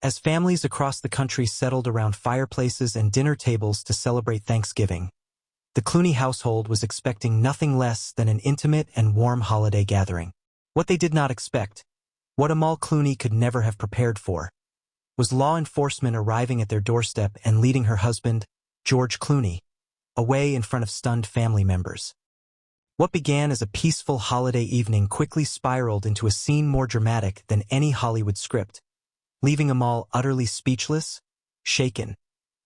As families across the country settled around fireplaces and dinner tables to celebrate Thanksgiving, the Clooney household was expecting nothing less than an intimate and warm holiday gathering. What they did not expect, what Amal Clooney could never have prepared for, was law enforcement arriving at their doorstep and leading her husband, George Clooney, away in front of stunned family members. What began as a peaceful holiday evening quickly spiraled into a scene more dramatic than any Hollywood script, leaving Amal utterly speechless, shaken,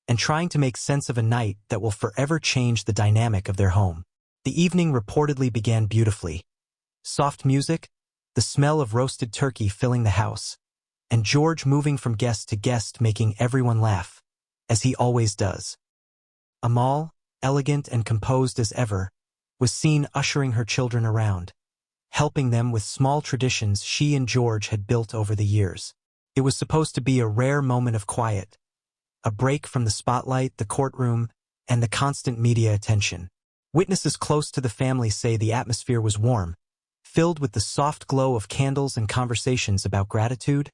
and trying to make sense of a night that will forever change the dynamic of their home. The evening reportedly began beautifully. Soft music, the smell of roasted turkey filling the house, and George moving from guest to guest making everyone laugh, as he always does. Amal, elegant and composed as ever, was seen ushering her children around, helping them with small traditions she and George had built over the years. It was supposed to be a rare moment of quiet, a break from the spotlight, the courtroom, and the constant media attention. Witnesses close to the family say the atmosphere was warm, filled with the soft glow of candles and conversations about gratitude,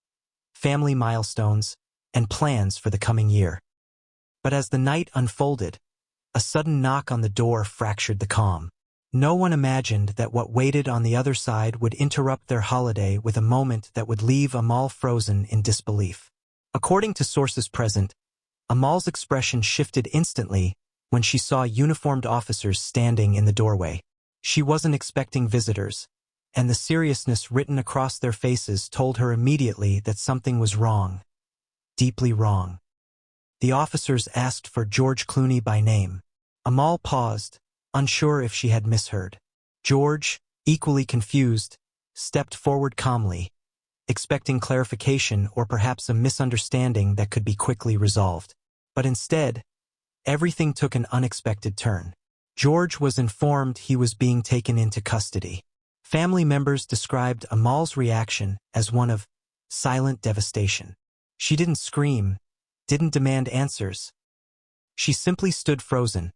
family milestones, and plans for the coming year. But as the night unfolded, a sudden knock on the door fractured the calm. No one imagined that what waited on the other side would interrupt their holiday with a moment that would leave Amal frozen in disbelief. According to sources present, Amal's expression shifted instantly when she saw uniformed officers standing in the doorway. She wasn't expecting visitors, and the seriousness written across their faces told her immediately that something was wrong, deeply wrong. The officers asked for George Clooney by name. Amal paused, unsure if she had misheard. George, equally confused, stepped forward calmly, expecting clarification or perhaps a misunderstanding that could be quickly resolved. But instead, everything took an unexpected turn. George was informed he was being taken into custody. Family members described Amal's reaction as one of silent devastation. She didn't scream, didn't demand answers. She simply stood frozen,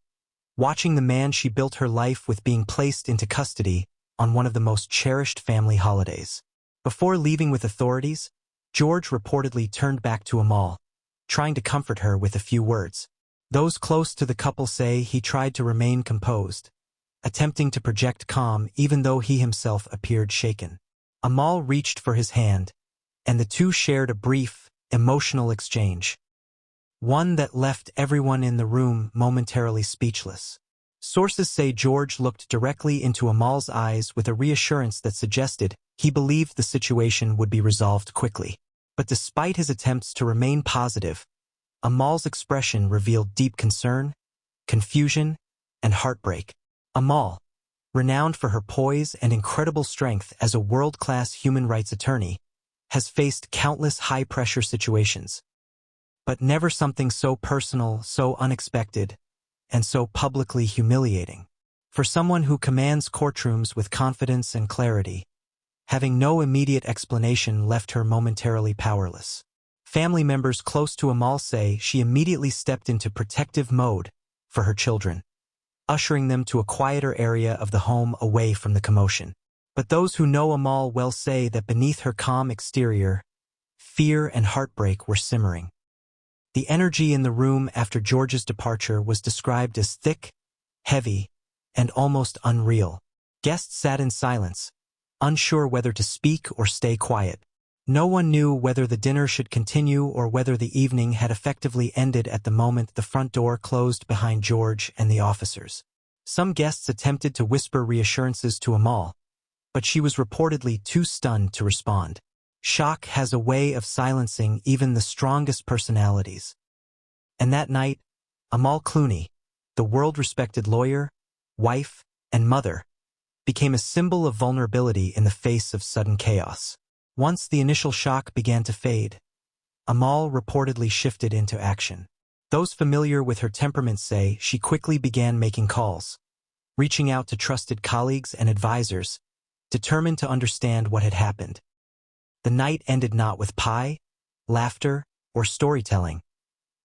watching the man she built her life with being placed into custody on one of the most cherished family holidays. Before leaving with authorities, George reportedly turned back to Amal, trying to comfort her with a few words. Those close to the couple say he tried to remain composed, attempting to project calm even though he himself appeared shaken. Amal reached for his hand, and the two shared a brief, emotional exchange, one that left everyone in the room momentarily speechless. Sources say George looked directly into Amal's eyes with a reassurance that suggested he believed the situation would be resolved quickly. But despite his attempts to remain positive, Amal's expression revealed deep concern, confusion, and heartbreak. Amal, renowned for her poise and incredible strength as a world-class human rights attorney, has faced countless high-pressure situations, but never something so personal, so unexpected, and so publicly humiliating. For someone who commands courtrooms with confidence and clarity, having no immediate explanation left her momentarily powerless. Family members close to Amal say she immediately stepped into protective mode for her children, ushering them to a quieter area of the home away from the commotion. But those who know Amal well say that beneath her calm exterior, fear and heartbreak were simmering. The energy in the room after George's departure was described as thick, heavy, and almost unreal. Guests sat in silence, unsure whether to speak or stay quiet. No one knew whether the dinner should continue or whether the evening had effectively ended at the moment the front door closed behind George and the officers. Some guests attempted to whisper reassurances to Amal, but she was reportedly too stunned to respond. Shock has a way of silencing even the strongest personalities. And that night, Amal Clooney, the world-respected lawyer, wife, and mother, became a symbol of vulnerability in the face of sudden chaos. Once the initial shock began to fade, Amal reportedly shifted into action. Those familiar with her temperament say she quickly began making calls, reaching out to trusted colleagues and advisors, determined to understand what had happened. The night ended not with pie, laughter, or storytelling,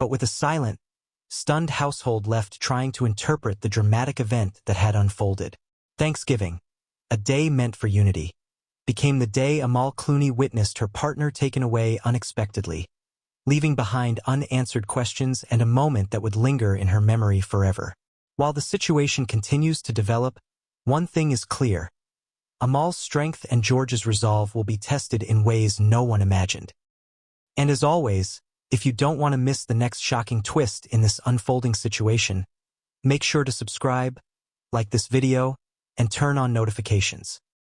but with a silent, stunned household left trying to interpret the dramatic event that had unfolded. Thanksgiving, a day meant for unity, became the day Amal Clooney witnessed her partner taken away unexpectedly, leaving behind unanswered questions and a moment that would linger in her memory forever. While the situation continues to develop, one thing is clear. Amal's strength and George's resolve will be tested in ways no one imagined. And as always, if you don't want to miss the next shocking twist in this unfolding situation, make sure to subscribe, like this video, and turn on notifications.